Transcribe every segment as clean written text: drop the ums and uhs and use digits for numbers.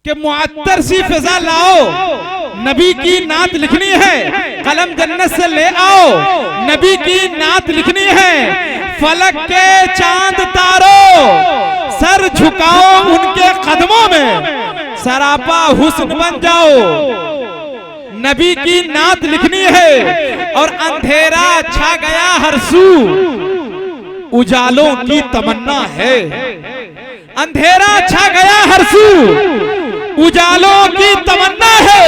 कि मुअत्तर सी फिजा लाओ, नबी की नात लिखनी है, कलम जन्नत से ले आओ, नबी की नात लिखनी है। फलक के चांद तारों सर झुकाओ उनके कदमों में, सरापा हुस्न बन जाओ, नबी की नात लिखनी है। और अंधेरा छा गया हर सू, उजालों की तमन्ना है। अंधेरा छा गया हर सू, उजालों की तमन्ना है।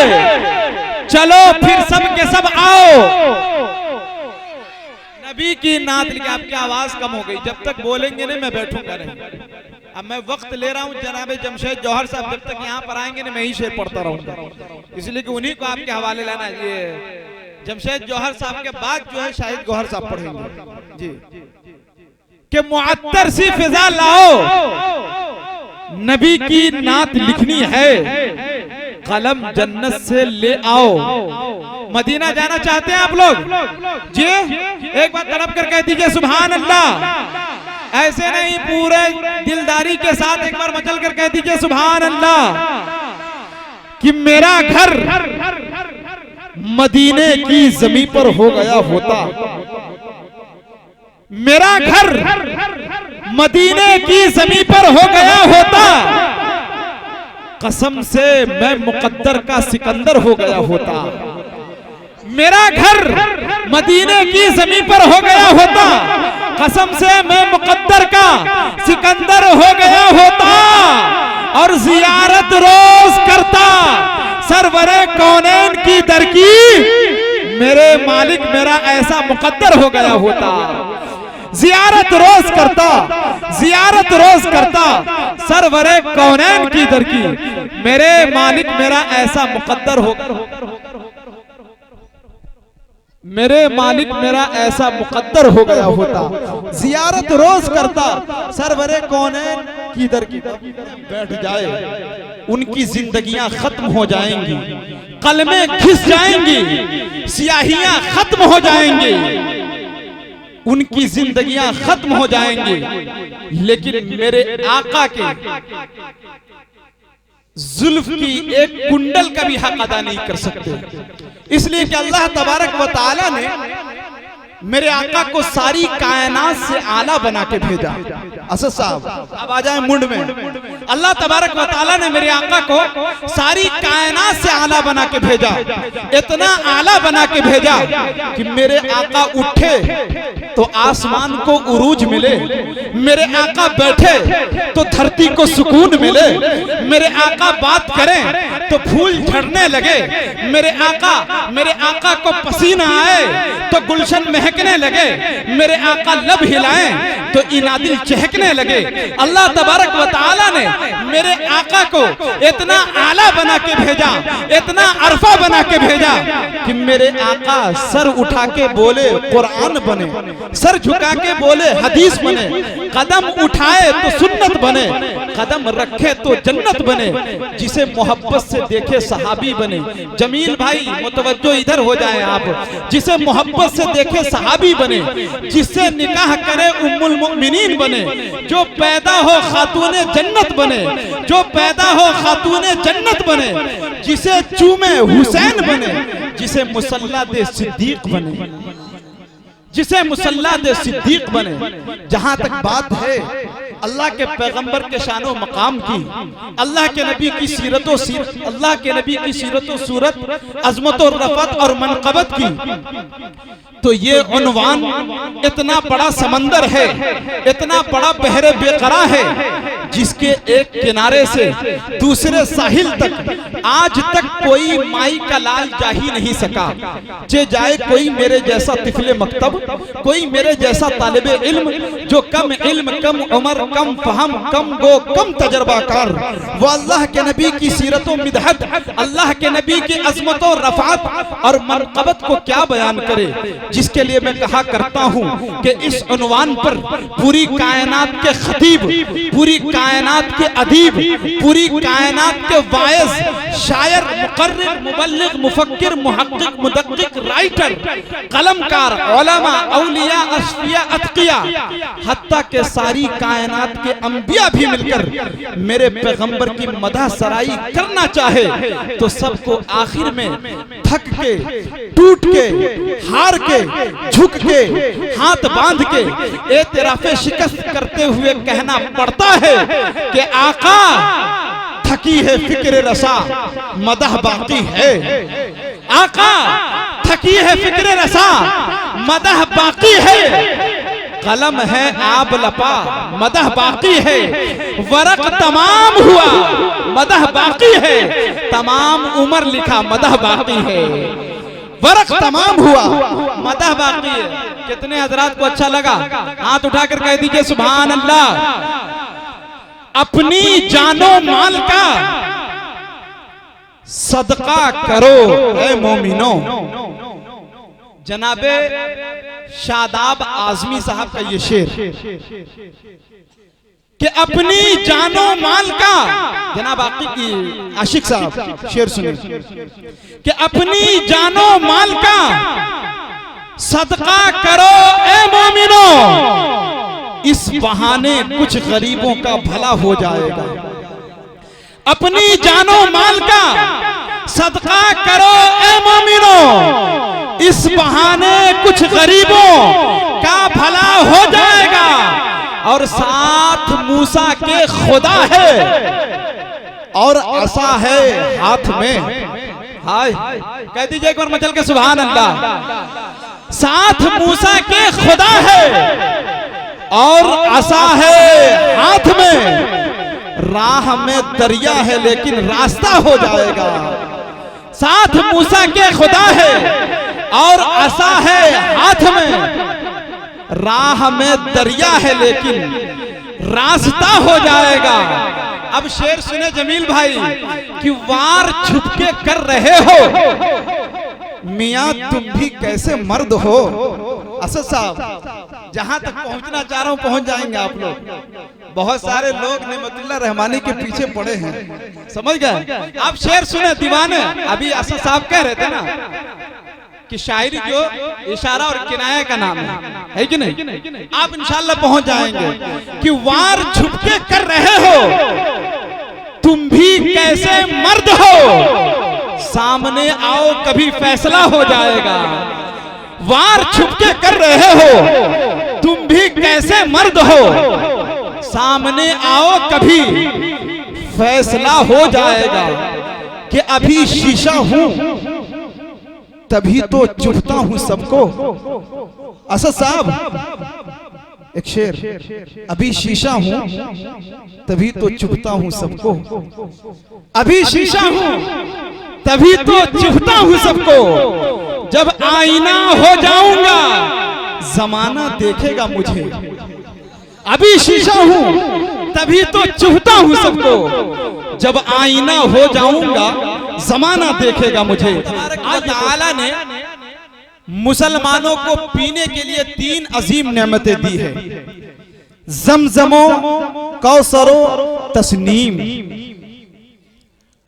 चलो फिर सब के सब आओ, नबी की नात लिखी। आपकी आवाज कम हो गई, जब तक बोलेंगे नहीं मैं बैठूंगा नहीं। अब मैं वक्त ले रहा हूं जनाब जमशेद जौहर साहब जब तक यहाँ पर आएंगे नहीं मैं ही शेर पढ़ता रहूंगा, इसलिए कि उन्हीं को आपके हवाले लाना। ये जमशेद जौहर साहब के बाद जो है शाहिद गौहर साहब पढ़ेंगे जी। कि मुअत्तर सी फिजा लाओ, नबी की नात लिखनी है, कलम जन्नत से ले आओ। मदीना जाना चाहते हैं आप लोग जी? एक बार तड़प कर कह दीजिए सुभान अल्लाह। ऐसे नहीं, पूरे दिलदारी के साथ एक बार मचल कर कह दीजिए सुभान अल्लाह। कि मेरा घर मदीने की जमीन पर हो गया होता, मेरा घर मदीने की जमीन पर हो गया होता, कसम से मैं मुकद्दर का सिकंदर हो गया होता। मेरा घर मदीने की जमीन पर हो गया होता, कसम से मैं मुकद्दर का सिकंदर हो गया होता। और जियारत रोज करता सरवरे कौनैन की दर की, मेरे मालिक मेरा ऐसा मुकद्दर हो गया होता। जियारत रोज करता, जियारत रोज करता सरवरे कौनैन की दर की, मेरे मालिक मेरा ऐसा मुकद्दर हो, मेरे मालिक मेरा ऐसा मुकद्दर हो गया होता। जियारत रोज करता सरवरे कौनैन की दर की, बैठ जाए उनकी जिंदगियां खत्म हो जाएंगी, कलमें घिस जाएंगी, सियाहियां खत्म हो जाएंगी, उनकी जिंदगियां खत्म हो जाएंगी, लेकिन मेरे आका के जुल्फ की एक कुंडल का भी हक अदा नहीं कर सकते। इसलिए कि अल्लाह तबारक व तआला ने मेरे आका को सारी कायनात से आला बना के भेजा। असद साहब अब आ जाए मुंड में। अल्लाह तबारक व तआला ने मेरे आका को सारी कायनात से आला बना के भेजा, इतना आला बना के भेजा कि मेरे आका उठे तो आसमान को उरूज मिले, मेरे आका बैठे तो धरती को सुकून मिले, मेरे आका बात करें तो फूल झड़ने लगे, मेरे आका को पसीना आए तो गुलशन महकने लगे, मेरे आका लब हिलाएं तो इनादिल चहकने लगे। अल्लाह तबारक व तआला ने मेरे आका को इतना आला बना के भेजा, इतना अरफा बना के भेजा कि मेरे आका सर उठा के बोले कुरान बने, सर झुका के बोले हदीस बने, कदम उठाए तो सुन्नत बने, कदम रखे तो जन्नत बने, जिसे मोहब्बत से देखे सहाबी बने। जमील भाई मुतवज्जो इधर हो जाए आप। जिसे मोहब्बत से देखे सहाबी बने, जिससे निकाह करे उम्मुल मुमिनीन बने, जो पैदा हो खातूने जन्नत बने, जो पैदा हो खातूने जन्नत बने, जिसे चूमे हुसैन बने, जिसे मुसल्ला दे सिद्दीक बने, जिसे मुसल्ला दे सिद्दीक बने। जहां तक बात है अल्लाह के पैगंबर के शानो मकाम की, अल्लाह के नबी की अल्लाह के नबी की सीरत व सूरत, अजमत और रफत और मनकबत की, तो ये उन्वान इतना बड़ा समंदर है, इतना बड़ा बहरे बेकरार है, जिसके एक किनारे से दूसरे साहिल तक आज तक कोई माई का लाल जा ही नहीं सका। जे जाए कोई मेरे जैसा तिफले मकतब, कोई मेरे जैसा तालिबे इल्म, जो कम इल्म, कम उम्र, कम फहम, कम गो, कम तजर्बाकार, वो अल्लाह के नबी की सीरत व मिदहत, अल्लाह के नबी की अजमत और रफ़ात और मनक़बत को क्या बयान करे। जिसके लिए मैं कहा करता हूँ कि इस उन्वान पर पूरी कायनात के खतीब, पूरी कायनात के अदीब, पूरी कायनात के वाइज शायर, मुकर्रिर, मुबल्लिग, मुफक्किर, मुहक्किक, मुदक्किक, राइटर, कलमकार, उलमा, औलिया, असफिया, अतकिया, हत्ता के सारी कायनात के अंबिया भी मिलकर मेरे पैगंबर की मदह सराई करना चाहे तो सबको आखिर में थक के, टूट के, हार के, झुक के, हाथ बांध के एतराफ़े शिकस्त करते हुए कहना पड़ता है कि आका थकी है फिक्र रसा, मदह बाकी है। आका थकी है फिक्र रसा, मदह बाकी है। कलम है आब लपा, मदह बाकी है। वरक तमाम हुआ, मदह बाकी है। तमाम उम्र लिखा, मदह बाकी है। वरक तमाम हुआ, मदह बाकी है। कितने हजरात को अच्छा लगा? हाथ उठाकर कह दीजिए सुभान अल्लाह। अपनी जानो माल का सदका करो ऐ मोमिनो। जनाबे शादाब आजमी साहब का ये शेर कि अपनी जानो माल का, जनाब आशिक साहब शेर सुनिए कि अपनी जानो माल का सदका करो ऐ मोमिनो, इस बहाने कुछ गरीबों का भला हो जाएगा। अपनी जानो माल का सदका करो ऐ मोमिनो, इस बहाने कुछ गरीबों का भला हो जाएगा। और साथ मूसा के खुदा है और असा है हाथ में। हाय कह दीजिए एक बार मचल के सुभान अल्लाह। साथ मूसा के खुदा है और असा है हाथ में। राह में दरिया है लेकिन रास्ता हो जाएगा। साथ मूसा के खुदा है और असा है हाथ में। राह में दरिया है लेकिन रास्ता हो जाएगा। अब शेर सुने जमील भाई कि वार छुपके कर रहे हो, मियां तुम भी कैसे मर्द हो। असद साहब जहां तक पहुंचना चाह रहा हूं पहुंच जाएंगे आप लोग। बहुत सारे लोग नेमतुल्लाह रहमानी के पीछे पड़े हैं, समझ गए। आप शेर सुने दीवाने। अभी असद साहब कह रहे थे ना कि शायरी जो इशारा और किनाया का नाम है कि नहीं? आप इंशाल्लाह पहुंच जाएंगे कि वार छुपके कर रहे हो, तुम भी कैसे मर्द हो। सामने आओ कभी फैसला हो जाएगा। वार छुपके कर रहे हो, तुम भी कैसे मर्द हो। सामने आओ कभी फैसला हो जाएगा। कि अभी शीशा हूं तभी तो चुभता हूं सबको। असद साहब एक शेर, अभी शीशा हूं तभी तो चुभता हूं सबको। अभी शीशा हूं तभी तो चुभता हूं सबको। जब आईना हो जाऊंगा जमाना देखेगा मुझे। अभी शीशा हूं तभी तो चुभता हूं सबको। जब आईना हो जाऊंगा जमाना देखेगा मुझे। अल्लाह ताला ने मुसलमानों को पीने के लिए 3 अजीम नेमतें दी है। जमजमो, कौसरो, तस्नीम।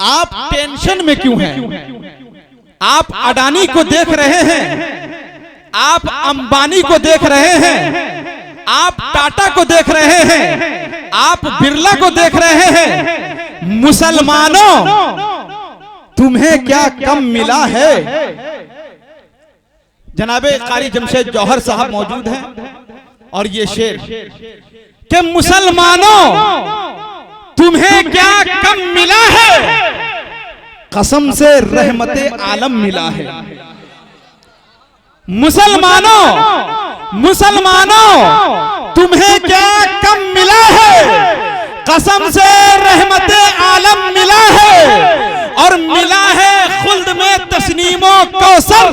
आप टेंशन में क्यों हैं? आप अडानी को देख रहे हैं, आप अंबानी को देख रहे हैं, आप टाटा को देख रहे हैं, आप बिरला को देख रहे हैं। मुसलमानों तुम्हें क्या कम मिला है? जनाबे कारी जमशेद जौहर साहब मौजूद हैं और ये शेर कि मुसलमानों तुम्हें क्या कम मिला है। कसम से रहमते आलम मिला है। मुसलमानों तुम्हें क्या कम मिला है। कसम से रहमते आलम मिला है। और मिला है खुल्द में तस्नीमो कौसर।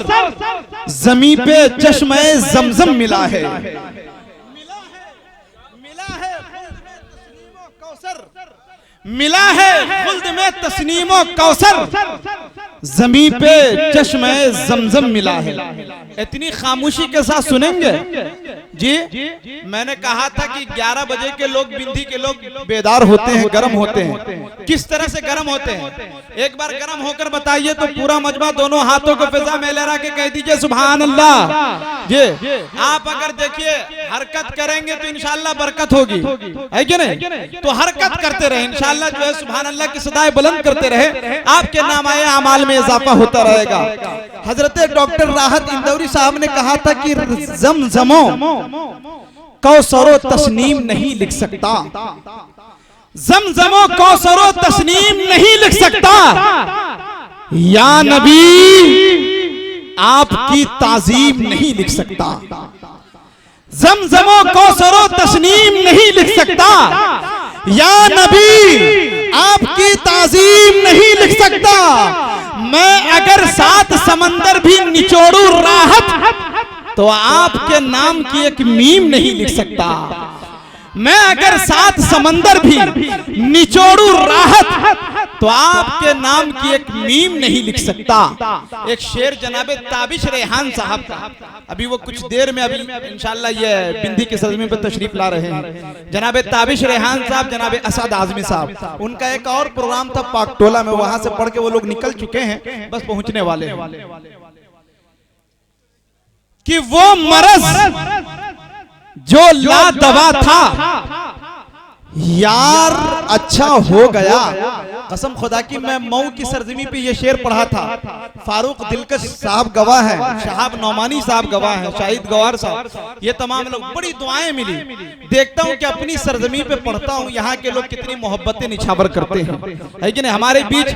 जमी पे चश्मे जमजम मिला है। मिला है खुल्द में तस्नीमो कौसर। जमीन पे चश्मे जमजम मिला है। इतनी खामोशी के साथ सुनेंगे जी। मैंने कहा था कि 11 बजे के लोग, बिंदी के लोग बेदार होते हैं, गर्म होते हैं। किस तरह से गर्म होते हैं, एक बार गर्म होकर बताइए तो पूरा मजमा दोनों हाथों को फिजा में लहरा के कह दीजिए सुभान अल्लाह जी। आप अगर देखिए हरकत करेंगे तो इंशाअल्लाह बरकत होगी, है कि नहीं? तो हरकत करते रहे इंशाअल्लाह, जो है सुभान अल्लाह की सदाएं बुलंद करते रहे, आपके नामाए अमाल में इजाफा होता रहेगा। हजरत डॉक्टर राहत इंदौरी साहब ने कहा था कि जमजमो कौसरो तस्नीम नहीं लिख सकता, जमजमो कौसरो तस्नीम नहीं लिख सकता, या नबी आपकी ताजीम नहीं लिख सकता। जमजमो कौसरो तस्नीम नहीं लिख सकता, या नबी आपकी ताजीम नहीं लिख सकता। मैं अगर 7 समंदर भी निचोड़ू राहत तो आपके नाम की एक मीम नहीं लिख सकता। मैं अगर 7 समंदर भी निचोड़ू राहत तो आपके नाम की एक मीम नहीं लिख सकता। एक शेर जनाबे ताबिश रेहान साहब का, अभी वो कुछ देर में अभी इंशाअल्लाह ये बिंदी के सरजमी पर तशरीफ ला रहे हैं। जनाबे ताबिश रेहान साहब, जनाबे असद आजमी साहब, उनका एक और प्रोग्राम था पाकटोला में, वहां से पढ़ के वो लोग निकल चुके हैं, बस पहुंचने वाले हैं कि वो मरज जो ला दवा था यार अच्छा हो गया। कसम खुदा की मैं मऊ की सरजमी पे ये शेर पढ़ा था। फारूक दिलकश साहब गवाह है, शहाब नौमानी साहब गवाह है, शाहिद गवार साहब, ये तमाम लोग, बड़ी दुआएं मिली। देखता हूँ कि अपनी सरजमी पे पढ़ता हूँ यहाँ के लोग कितनी मोहब्बतें निछावर करते हैं, है कि नहीं? हमारे बीच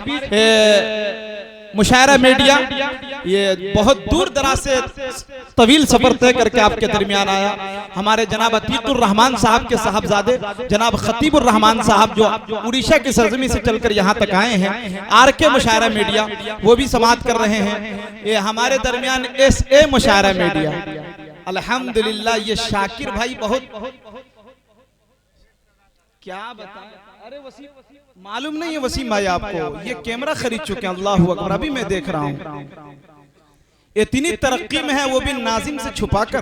मुशायरा मीडिया ये बहुत दूर दराज से तवील सफर तय करके आपके दरमियान आया। हमारे जनाब अतीकुर रहमान साहब के साहबजादे जनाब खतीबुर रहमान साहब जो उड़ीसा की सरजमी से चलकर यहाँ तक आए हैं, आरके मुशायरा मीडिया, वो भी समाअत कर रहे हैं। ये हमारे दरमियान SA मुशायरा मीडिया, अल्हम्दुलिल्लाह। ये शाकिर भाई बहुत क्या बताएं, अरे वसीम मालूम नहीं है वसीम भाई आपको, ये कैमरा खरीद चुके हैं, अल्लाह अकबर। अभी मैं देख रहा हूँ इतनी तरक्की में है, वो भी नाजिम से छुपाकर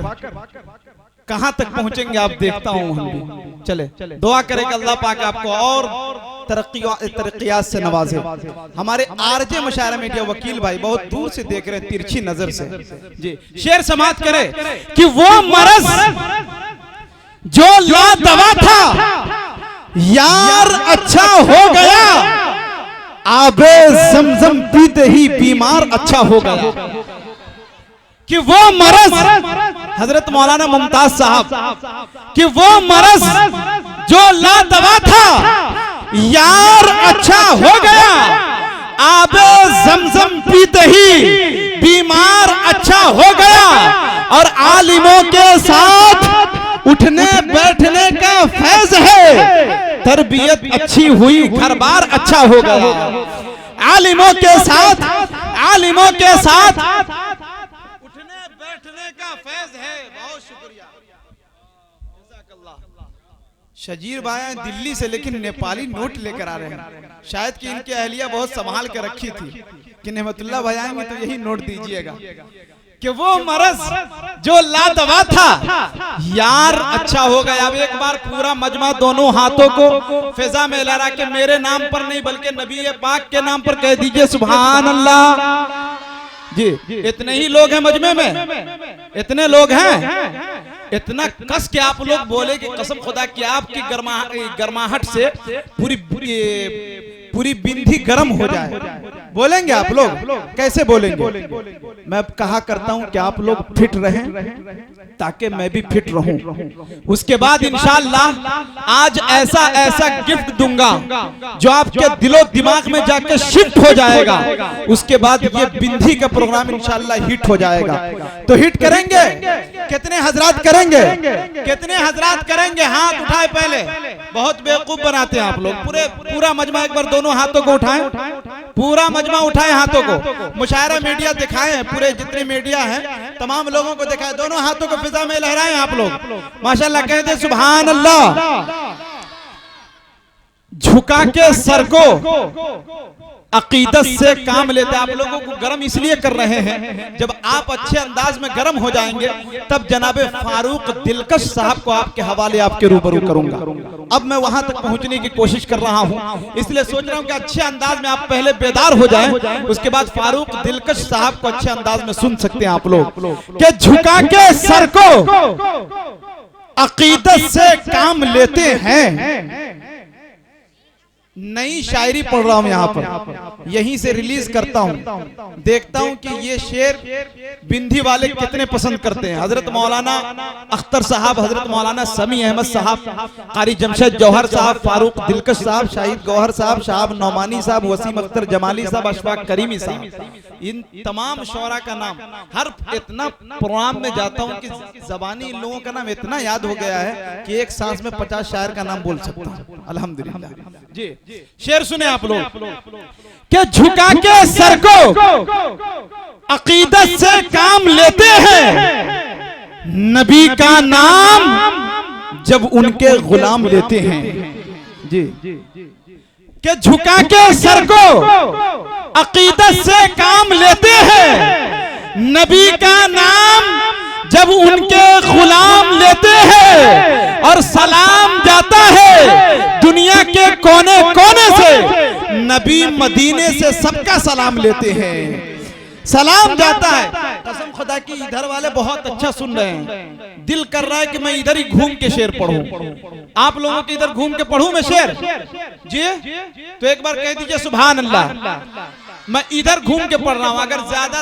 कहां तक पहुंचेंगे आप देखता हूं। हम भी चले दुआ करें कि अल्लाह पाक आपको और तरक्कियात से नवाजे। हमारे आरजे मुशायरा मीडिया वकील भाई बहुत दूर से देख रहे हैं, तिरछी नजर से जी। शेर समाअत करे कि वो मरज जो ला दवा था यार अच्छा हो गया, आबे जमजम पीते ही बीमार अच्छा हो गया। कि वो मरज, हजरत मौलाना मुमताज साहब, कि वो मरज जो ला दवा था यार अच्छा हो गया, आबे जमजम पीते ही बीमार अच्छा हो गया। और आलिमों के साथ उठने बैठने का फैज है, तरबियत अच्छी हुई घर बार अच्छा हो गया। आलिमों के साथ, आलिमों के साथ उठने बैठने का फैज है। बहुत शुक्रिया शजीर भाई दिल्ली से, लेकिन नेपाली नोट लेकर आ रहे हैं। शायद कि इनकी अहलिया बहुत संभाल के रखी थी कि नेमतुल्लाह भाई आएंगे तो यही नोट दीजिएगा। कि वो मरज जो ला दवा था यार अच्छा हो गया। अब एक बार पूरा मजमा दोनों हाथों को फिजा में लहरा के मेरे नाम पर नहीं बल्कि नबी पाक के नाम पर कह दीजिए सुभान अल्लाह जी। इतने ही लोग हैं मजमे में, इतने लोग हैं, इतना कस के आप लोग बोले कि कसम खुदा की आपकी गर्माहट से पूरी बिंदी गर्म हो जाए। बोलेंगे आप लोग? कैसे बोलेंगे? मैं कहा करता हूं कि आप लोग फिट रहें ताकि मैं भी फिट रहूं। उसके बाद इंशाअल्लाह आज ऐसा ऐसा गिफ्ट दूंगा जो आपके दिलो दिमाग में जाकर शिफ्ट हो जाएगा। उसके बाद ये बिंदी का प्रोग्राम इंशाअल्लाह हिट हो जाएगा। तो हिट करेंगे? कितने हजरात करेंगे? कितने हजरात करेंगे? हाथ उठाए पहले। बहुत बेवकूफ बनाते हैं आप लोग। पूरा मजमा एक बार दोनों हाथों को उठाएं, पूरा मजमा उठाएं हाथों को। मुशायरा मीडिया दिखाएं, पूरे जितने मीडिया हैं तमाम लोगों को दिखाएं, दोनों हाथों को फिजा में लहराएं आप लोग। माशाअल्लाह कह दे सुभान अल्लाह। झुका के सर को अकीदत से काम लेते हैं। आप लोगों को गर्म इसलिए कर रहे हैं, जब आप अच्छे अंदाज में गर्म हो जाएंगे तब जनाबे फारूक दिलकश साहब को आपके हवाले आपके रूबरू करूंगा। अब मैं वहां तक पहुंचने की कोशिश कर रहा हूं, इसलिए सोच रहा हूं कि अच्छे अंदाज में आप पहले बेदार हो जाएं, उसके बाद फारूक दिलकश साहब को अच्छे अंदाज में सुन सकते हैं आप लोग। कि झुका के सर को अकीदत से काम लेते हैं। नई शायरी पढ़ रहा हूं यहां पर, यहीं से रिलीज करता हूं, देखता हूं कि ये शेर बिंदी वाले कितने पसंद करते हैं। हजरत मौलाना अख्तर साहब, हजरत मौलाना समी अहमद साहब, कारी जमशेद जौहर साहब, फारूक दिलकश साहब, शाहिद गौहर साहब, शाहब नौमानी साहब, वसीम अख्तर जमाली साहब, अशफाक करीमी साहब, इन तमाम शौरा का नाम हर इतना प्रोग्राम में जाता हूं कि जबानी इन लोगों का नाम इतना याद हो गया है कि एक सांस में 50 शायर का नाम बोल सकता हूं। अल्हम्दुलिल्लाह जी। शेर सुने आप लोग कि झुका के सर को अकीदत से काम लेते हैं, नबी का नाम जब उनके गुलाम लेते हैं। जी कि झुका के सर को अकीदत से काम लेते हैं, नबी का नाम जब उनके गुलाम लेते हैं, और सलाम जाता है दुनिया के कोने कोने से, नबी मदीने से सबका सलाम लेते हैं। सलाम जाता है, कसम खुदा की इधर वाले बहुत अच्छा सुन रहे हैं, दिल कर रहा है कि मैं इधर ही घूम के शेर पढ़ूं। आप लोगों के इधर घूम के पढ़ूं मैं शेर? जी तो एक बार कह दीजिए सुभान अल्लाह। मैं इधर घूम के पढ़ रहा हूं, अगर ज्यादा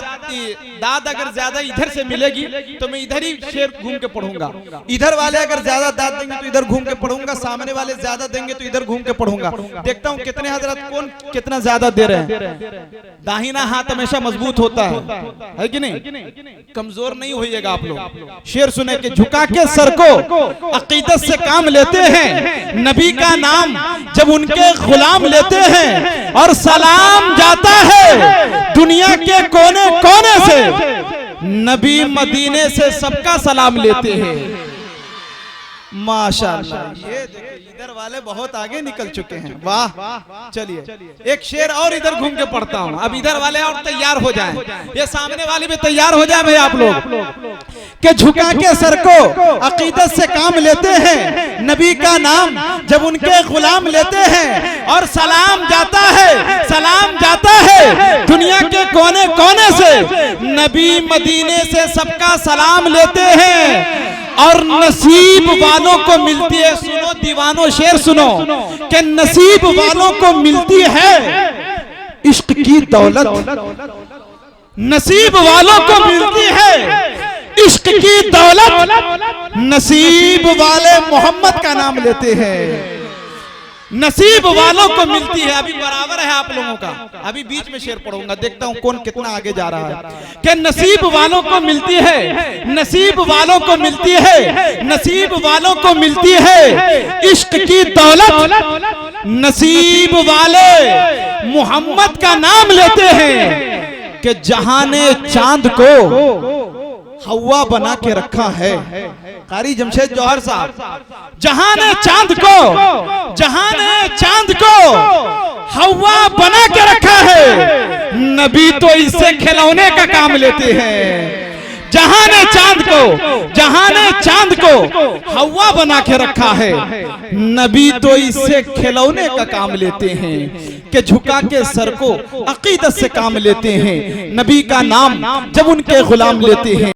दाद अगर ज्यादा इधर से मिलेगी तो मैं इधर ही शेर घूम के पढ़ूंगा। इधर वाले अगर ज्यादा दाद देंगे तो इधर घूम के पढ़ूंगा, सामने वाले ज्यादा देंगे तो इधर घूम के पढ़ूंगा। देखता हूं कितने हजरत कौन कितना ज्यादा दे रहे हैं। दाहिना हाथ हमेशा मजबूत होता है कि नहीं? कमजोर नहीं होइएगा आप लोग। शेर सुने कि झुका के सर को अकीदत से काम लेते हैं, नबी का नाम जब उनके गुलाम लेते हैं, और सलाम जाता है दुनिया के कोने कोने से, नबी मदीने से सबका सलाम लेते हैं। माशाअल्लाह। ये देखिए इधर वाले बहुत आगे निकल चुके हैं, वाह। चलिए एक शेर और इधर घूम के पढ़ता हूं, अब इधर वाले और तैयार हो जाएं, ये सामने वाले भी तैयार हो जाए भाई आप लोग। कि झुका के सर को अकीदत से काम लेते हैं, नबी का नाम जब उनके गुलाम लेते हैं, और सलाम जाता है दुनिया के कोने कोने से, नबी मदीने से सबका सलाम लेते हैं। और नसीब वालों को मिलती है, सुनो दीवानों शेर सुनो, कि नसीब वालों को मिलती है इश्क की दौलत, नसीब वालों को मिलती है इश्क की दौलत, नसीब वाले मोहम्मद का नाम लेते हैं, नसीब वालों को मिलती है। अभी बराबर है आप लोगों का, अभी बीच में शेर पढ़ूंगा, देखता हूं कौन कितना आगे जा रहा है। कि नसीब वालों को मिलती है, नसीब वालों को मिलती है, नसीब वालों को मिलती है इश्क की दौलत, नसीब वाले मोहम्मद का नाम लेते हैं। कि जहां ने चांद को हवा बना के रखा है, कारी जमशेद जौहर साहब, जहां ने चांद को हवा बना के रखा है, नबी तो इससे खिलौने का काम लेते हैं। जहां ने चांद को हवा बना के रखा है, नबी तो इससे खिलौने का काम लेते हैं। कि झुका के सर को अकीदत से काम लेते हैं, नबी का नाम जब उनके गुलाम लेते हैं।